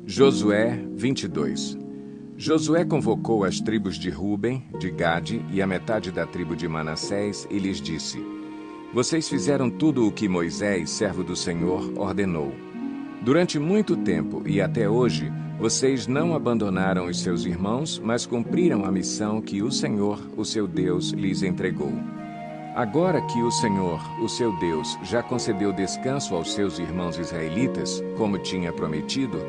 Josué 22. Josué convocou as tribos de Ruben, de Gade e a metade da tribo de Manassés e lhes disse: Vocês fizeram tudo o que Moisés, servo do Senhor, ordenou. Durante muito tempo e até hoje, vocês não abandonaram os seus irmãos, mas cumpriram a missão que o Senhor, o seu Deus, lhes entregou. Agora que o Senhor, o seu Deus, já concedeu descanso aos seus irmãos israelitas, como tinha prometido,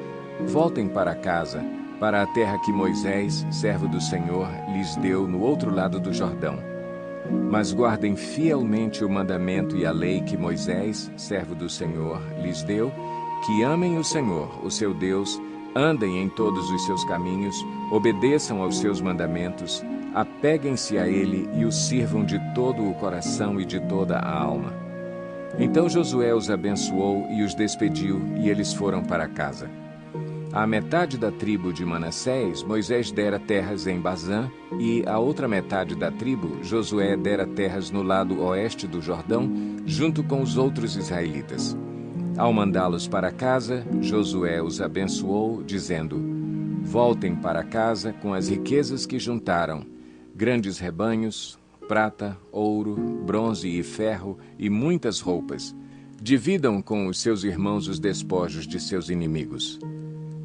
voltem para casa, para a terra que Moisés, servo do Senhor, lhes deu no outro lado do Jordão. Mas guardem fielmente o mandamento e a lei que Moisés, servo do Senhor, lhes deu, que amem o Senhor, o seu Deus, andem em todos os seus caminhos, obedeçam aos seus mandamentos, apeguem-se a ele e o sirvam de todo o coração e de toda a alma. Então Josué os abençoou e os despediu, e eles foram para casa. À metade da tribo de Manassés, Moisés dera terras em Bazã, e à outra metade da tribo, Josué dera terras no lado oeste do Jordão, junto com os outros israelitas. Ao mandá-los para casa, Josué os abençoou, dizendo: Voltem para casa com as riquezas que juntaram, grandes rebanhos, prata, ouro, bronze e ferro e muitas roupas. Dividam com os seus irmãos os despojos de seus inimigos.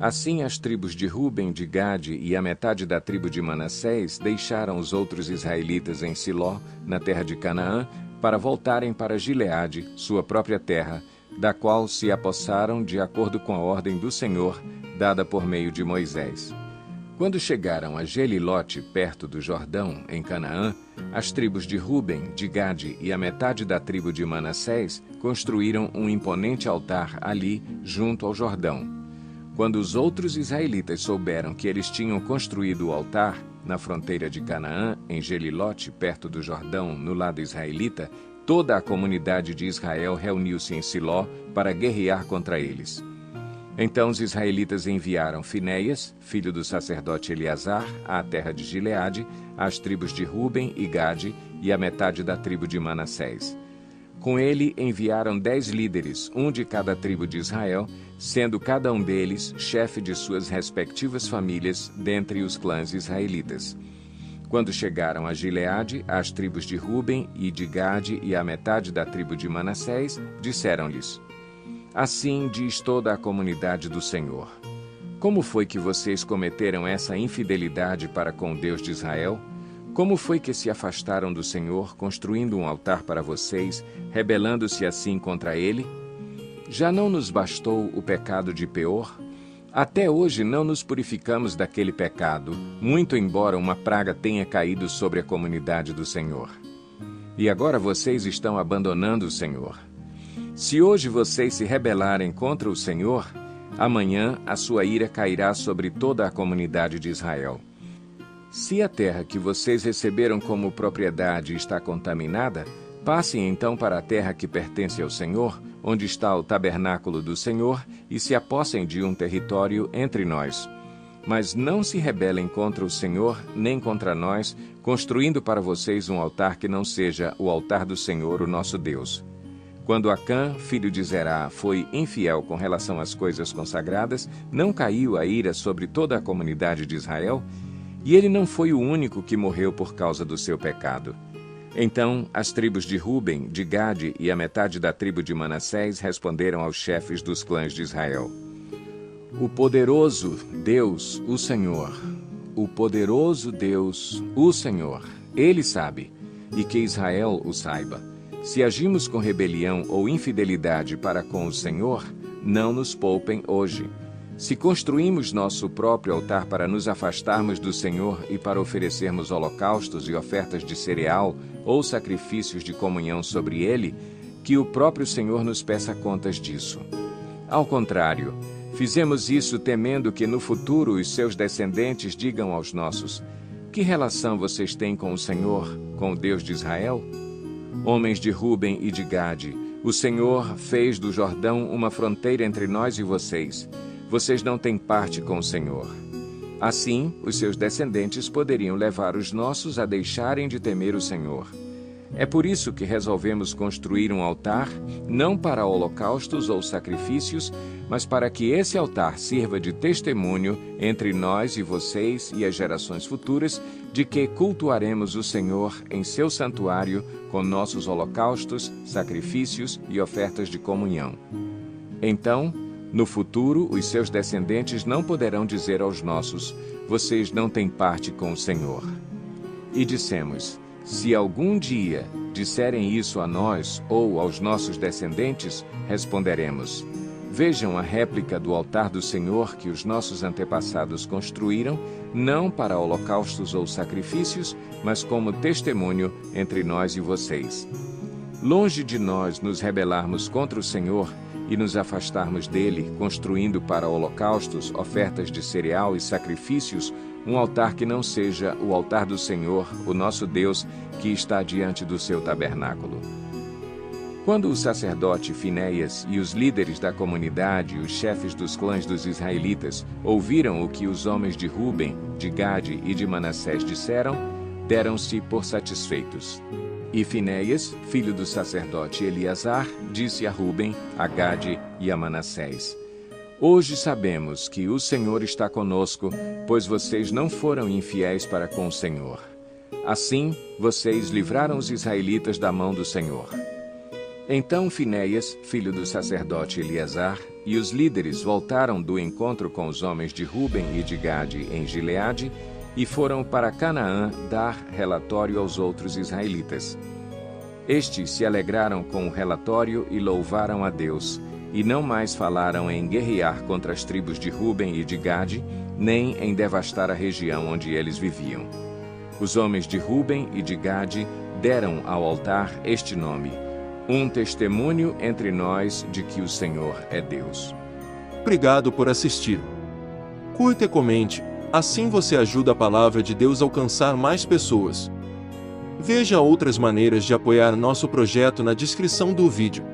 Assim as tribos de Ruben, de Gade e a metade da tribo de Manassés deixaram os outros israelitas em Siló, na terra de Canaã, para voltarem para Gileade, sua própria terra, da qual se apossaram de acordo com a ordem do Senhor, dada por meio de Moisés. Quando chegaram a Gelilote, perto do Jordão, em Canaã, as tribos de Ruben, de Gade e a metade da tribo de Manassés construíram um imponente altar ali, junto ao Jordão. Quando os outros israelitas souberam que eles tinham construído o altar na fronteira de Canaã, em Gelilote, perto do Jordão, no lado israelita, toda a comunidade de Israel reuniu-se em Siló para guerrear contra eles. Então os israelitas enviaram Finéias, filho do sacerdote Eleazar, à terra de Gileade, às tribos de Ruben e Gade e à metade da tribo de Manassés. Com ele enviaram 10 líderes, um de cada tribo de Israel, sendo cada um deles chefe de suas respectivas famílias dentre os clãs israelitas. Quando chegaram a Gileade, as tribos de Ruben e de Gade e a metade da tribo de Manassés, disseram-lhes: Assim diz toda a comunidade do Senhor: Como foi que vocês cometeram essa infidelidade para com o Deus de Israel? Como foi que se afastaram do Senhor, construindo um altar para vocês, rebelando-se assim contra ele? Já não nos bastou o pecado de Peor? Até hoje não nos purificamos daquele pecado, muito embora uma praga tenha caído sobre a comunidade do Senhor. E agora vocês estão abandonando o Senhor. Se hoje vocês se rebelarem contra o Senhor, amanhã a sua ira cairá sobre toda a comunidade de Israel. Se a terra que vocês receberam como propriedade está contaminada, passem então para a terra que pertence ao Senhor, onde está o tabernáculo do Senhor, e se apossem de um território entre nós. Mas não se rebelem contra o Senhor, nem contra nós, construindo para vocês um altar que não seja o altar do Senhor, o nosso Deus. Quando Acã, filho de Zerá, foi infiel com relação às coisas consagradas, não caiu a ira sobre toda a comunidade de Israel? E ele não foi o único que morreu por causa do seu pecado. Então as tribos de Ruben, de Gade e a metade da tribo de Manassés responderam aos chefes dos clãs de Israel: O poderoso Deus, o Senhor, o poderoso Deus, o Senhor, Ele sabe, e que Israel o saiba. Se agimos com rebelião ou infidelidade para com o Senhor, não nos poupem hoje. Se construímos nosso próprio altar para nos afastarmos do Senhor e para oferecermos holocaustos e ofertas de cereal ou sacrifícios de comunhão sobre ele, que o próprio Senhor nos peça contas disso. Ao contrário, fizemos isso temendo que no futuro os seus descendentes digam aos nossos: Que relação vocês têm com o Senhor, com o Deus de Israel? Homens de Ruben e de Gade, o Senhor fez do Jordão uma fronteira entre nós e vocês. Vocês não têm parte com o Senhor. Assim, os seus descendentes poderiam levar os nossos a deixarem de temer o Senhor. É por isso que resolvemos construir um altar, não para holocaustos ou sacrifícios, mas para que esse altar sirva de testemunho entre nós e vocês e as gerações futuras de que cultuaremos o Senhor em seu santuário com nossos holocaustos, sacrifícios e ofertas de comunhão. Então, no futuro, os seus descendentes não poderão dizer aos nossos: vocês não têm parte com o Senhor. E dissemos: se algum dia disserem isso a nós ou aos nossos descendentes, responderemos: vejam a réplica do altar do Senhor que os nossos antepassados construíram, não para holocaustos ou sacrifícios, mas como testemunho entre nós e vocês. Longe de nós nos rebelarmos contra o Senhor e nos afastarmos dele, construindo para holocaustos, ofertas de cereal e sacrifícios, um altar que não seja o altar do Senhor, o nosso Deus, que está diante do seu tabernáculo. Quando o sacerdote Finéias e os líderes da comunidade e os chefes dos clãs dos israelitas ouviram o que os homens de Ruben, de Gade e de Manassés disseram, deram-se por satisfeitos. E Finéias, filho do sacerdote Eleazar, disse a Ruben, a Gade e a Manassés: hoje sabemos que o Senhor está conosco, pois vocês não foram infiéis para com o Senhor. Assim, vocês livraram os israelitas da mão do Senhor. Então Finéias, filho do sacerdote Eleazar, e os líderes voltaram do encontro com os homens de Ruben e de Gade em Gileade e foram para Canaã dar relatório aos outros israelitas. Estes se alegraram com o relatório e louvaram a Deus, e não mais falaram em guerrear contra as tribos de Ruben e de Gade, nem em devastar a região onde eles viviam. Os homens de Ruben e de Gade deram ao altar este nome: um testemunho entre nós de que o Senhor é Deus. Obrigado por assistir. Curta e comente, assim você ajuda a palavra de Deus a alcançar mais pessoas. Veja outras maneiras de apoiar nosso projeto na descrição do vídeo.